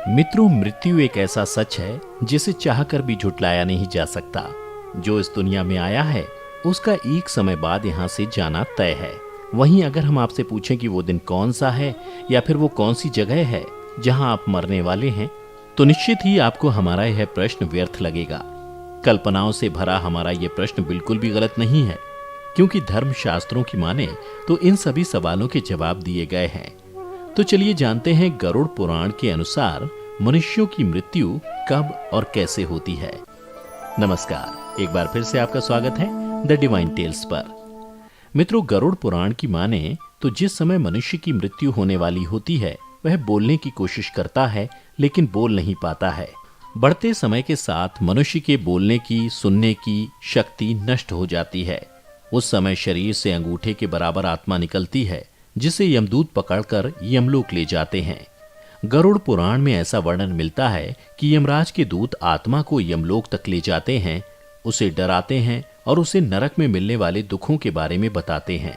मित्रों, मृत्यु एक ऐसा सच है जिसे चाहकर भी झुटलाया नहीं जा सकता। जो इस दुनिया में आया है उसका एक समय बाद यहाँ से जाना तय है। वहीं अगर हम आपसे पूछें कि वो दिन कौन सा है या फिर वो कौन सी जगह है जहां आप मरने वाले हैं, तो निश्चित ही आपको हमारा यह प्रश्न व्यर्थ लगेगा। कल्पनाओं से भरा हमारा यह प्रश्न बिल्कुल भी गलत नहीं है, क्योंकि धर्म शास्त्रों की माने तो इन सभी सवालों के जवाब दिए गए हैं। तो चलिए जानते हैं गरुड़ पुराण के अनुसार मनुष्यों की मृत्यु कब और कैसे होती है। नमस्कार, एक बार फिर से आपका स्वागत है द डिवाइन टेल्स पर। मित्रों, गरुड़ पुराण की माने तो जिस समय मनुष्य की मृत्यु होने वाली होती है वह बोलने की कोशिश करता है लेकिन बोल नहीं पाता है। बढ़ते समय के साथ मनुष्य के बोलने की, सुनने की शक्ति नष्ट हो जाती है। उस समय शरीर से अंगूठे के बराबर आत्मा निकलती है, जिसे यमदूत पकड़कर यमलोक ले जाते हैं। गरुड़ पुराण में ऐसा वर्णन मिलता है कि यमराज के दूत आत्मा को यमलोक तक ले जाते हैं, उसे डराते हैं और उसे नरक में मिलने वाले दुखों के बारे में बताते हैं।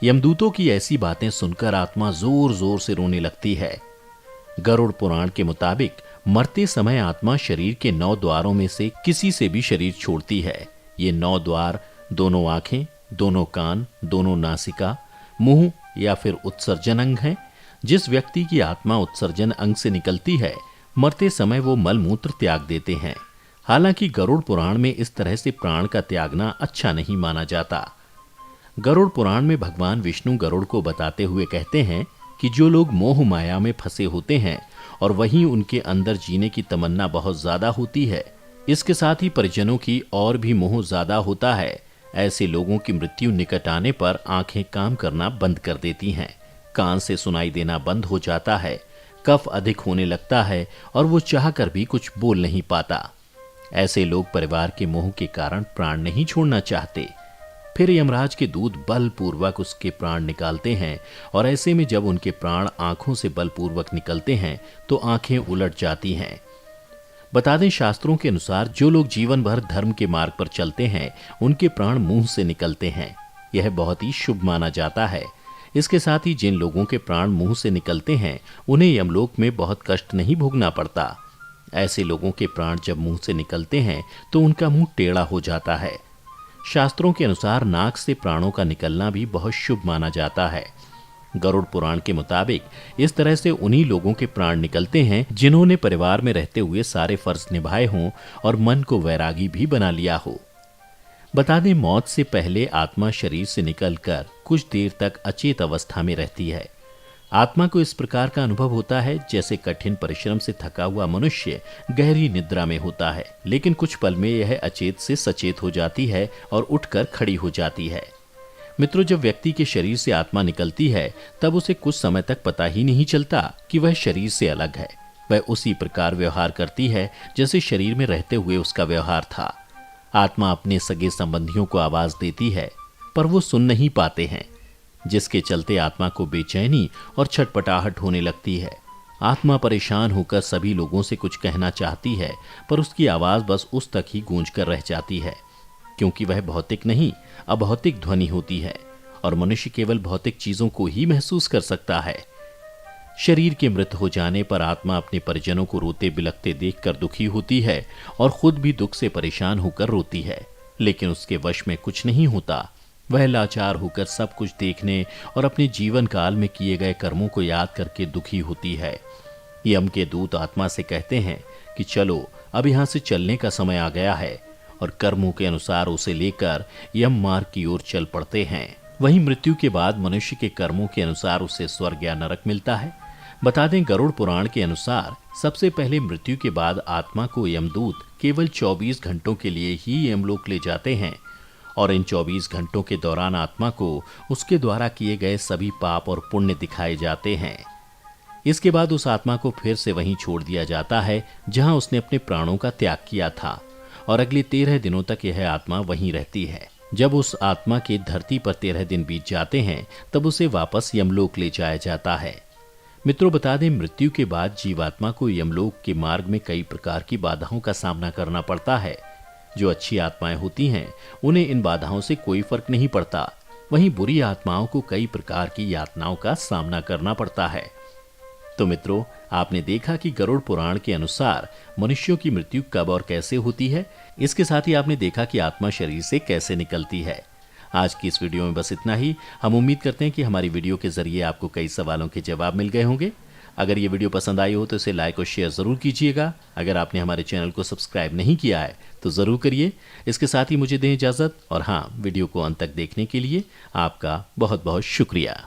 यमदूतों की ऐसी बातें सुनकर आत्मा जोर जोर से रोने लगती है। गरुड़ पुराण के मुताबिक मरते समय आत्मा शरीर के 9 द्वारों में से किसी से भी शरीर छोड़ती है। ये 9 द्वार दोनों आंखें, दोनों कान, दोनों नासिका, मुंह या फिर उत्सर्जन अंग हैं। जिस व्यक्ति की आत्मा उत्सर्जन अंग से निकलती है, मरते समय वो मल मूत्र त्याग देते हैं। हालांकि गरुड़ पुराण में इस तरह से प्राण का त्यागना अच्छा नहीं माना जाता। गरुड़ पुराण में भगवान विष्णु गरुड़ को बताते हुए कहते हैं कि जो लोग मोह माया में फंसे होते हैं और वहीं उनके अंदर जीने की तमन्ना बहुत ज्यादा होती है, इसके साथ ही परिजनों की और भी मोह ज्यादा होता है, ऐसे लोगों की मृत्यु निकट आने पर आंखें काम करना बंद कर देती हैं, कान से सुनाई देना बंद हो जाता है, कफ अधिक होने लगता है और वो चाहकर भी कुछ बोल नहीं पाता। ऐसे लोग परिवार के मोह के कारण प्राण नहीं छोड़ना चाहते। फिर यमराज के दूत बलपूर्वक उसके प्राण निकालते हैं और ऐसे में जब उनके प्राण आंखों से बलपूर्वक निकलते हैं तो आंखें उलट जाती हैं। बता दें, शास्त्रों के अनुसार जो लोग जीवन भर धर्म के मार्ग पर चलते हैं उनके प्राण मुंह से निकलते हैं। यह बहुत ही शुभ माना जाता है। इसके साथ ही जिन लोगों के प्राण मुंह से निकलते हैं उन्हें यमलोक में बहुत कष्ट नहीं भोगना पड़ता। ऐसे लोगों के प्राण जब मुंह से निकलते हैं तो उनका मुंह टेढ़ा हो जाता है। शास्त्रों के अनुसार नाक से प्राणों का निकलना भी बहुत शुभ माना जाता है। गरुड़ पुराण के मुताबिक इस तरह से उन्हीं लोगों के प्राण निकलते हैं जिन्होंने परिवार में रहते हुए सारे फर्ज निभाए हों और मन को वैरागी भी बना लिया हो। बता दें, मौत से पहले आत्मा शरीर से निकलकर कुछ देर तक अचेत अवस्था में रहती है। आत्मा को इस प्रकार का अनुभव होता है जैसे कठिन परिश्रम से थका हुआ मनुष्य गहरी निद्रा में होता है, लेकिन कुछ पल में यह अचेत से सचेत हो जाती है और उठकर खड़ी हो जाती है। मित्रों, जब व्यक्ति के शरीर से आत्मा निकलती है तब उसे कुछ समय तक पता ही नहीं चलता कि वह शरीर से अलग है। वह उसी प्रकार व्यवहार करती है जैसे शरीर में रहते हुए उसका व्यवहार था। आत्मा अपने सगे संबंधियों को आवाज देती है पर वो सुन नहीं पाते हैं, जिसके चलते आत्मा को बेचैनी और छटपटाहट होने लगती है। आत्मा परेशान होकर सभी लोगों से कुछ कहना चाहती है पर उसकी आवाज बस उस तक ही गूंज कर रह जाती है, क्योंकि वह भौतिक नहीं अभौतिक ध्वनि होती है और मनुष्य केवल भौतिक चीजों को ही महसूस कर सकता है। शरीर के मृत हो जाने पर आत्मा अपने परिजनों को रोते बिलखते देखकर दुखी होती है और खुद भी दुख से परेशान होकर रोती है, लेकिन उसके वश में कुछ नहीं होता। वह लाचार होकर सब कुछ देखने और अपने जीवन काल में किए गए कर्मों को याद करके दुखी होती है। यम के दूत आत्मा से कहते हैं कि चलो अब यहां से चलने का समय आ गया है, और कर्मों के अनुसार उसे लेकर यम मार्ग की ओर चल पड़ते हैं। वहीं मृत्यु के बाद मनुष्य के कर्मों के अनुसार उसे स्वर्ग या नरक मिलता है। बता दें, गरुड़ पुराण के अनुसार सबसे पहले मृत्यु के बाद आत्मा को यमदूत केवल 24 घंटों के लिए ही यमलोक ले जाते हैं और इन 24 घंटों के दौरान आत्मा को उसके द्वारा किए गए सभी पाप और पुण्य दिखाए जाते हैं। इसके बाद उस आत्मा को फिर से वहीं छोड़ दिया जाता है जहां उसने अपने प्राणों का त्याग किया था, और अगले 13 दिनों तक यह आत्मा वहीं रहती है। जब उस आत्मा के धरती पर 13 दिन बीत जाते हैं तब उसे वापस यमलोक ले जाया जाता है। मित्रों, बता दें, मृत्यु के बाद जीवात्मा को यमलोक के मार्ग में कई प्रकार की बाधाओं का सामना करना पड़ता है। जो अच्छी आत्माएं होती हैं उन्हें इन बाधाओं से कोई फर्क नहीं पड़ता, वहीं बुरी आत्माओं को कई प्रकार की यातनाओं का सामना करना पड़ता है। तो मित्रों, आपने देखा कि गरुड़ पुराण के अनुसार मनुष्यों की मृत्यु कब और कैसे होती है। इसके साथ ही आपने देखा कि आत्मा शरीर से कैसे निकलती है। आज की इस वीडियो में बस इतना ही। हम उम्मीद करते हैं कि हमारी वीडियो के जरिए आपको कई सवालों के जवाब मिल गए होंगे। अगर ये वीडियो पसंद आई हो तो इसे लाइक और शेयर जरूर कीजिएगा। अगर आपने हमारे चैनल को सब्सक्राइब नहीं किया है तो जरूर करिए। इसके साथ ही मुझे दें इजाजत, और हाँ, वीडियो को अंत तक देखने के लिए आपका बहुत बहुत शुक्रिया।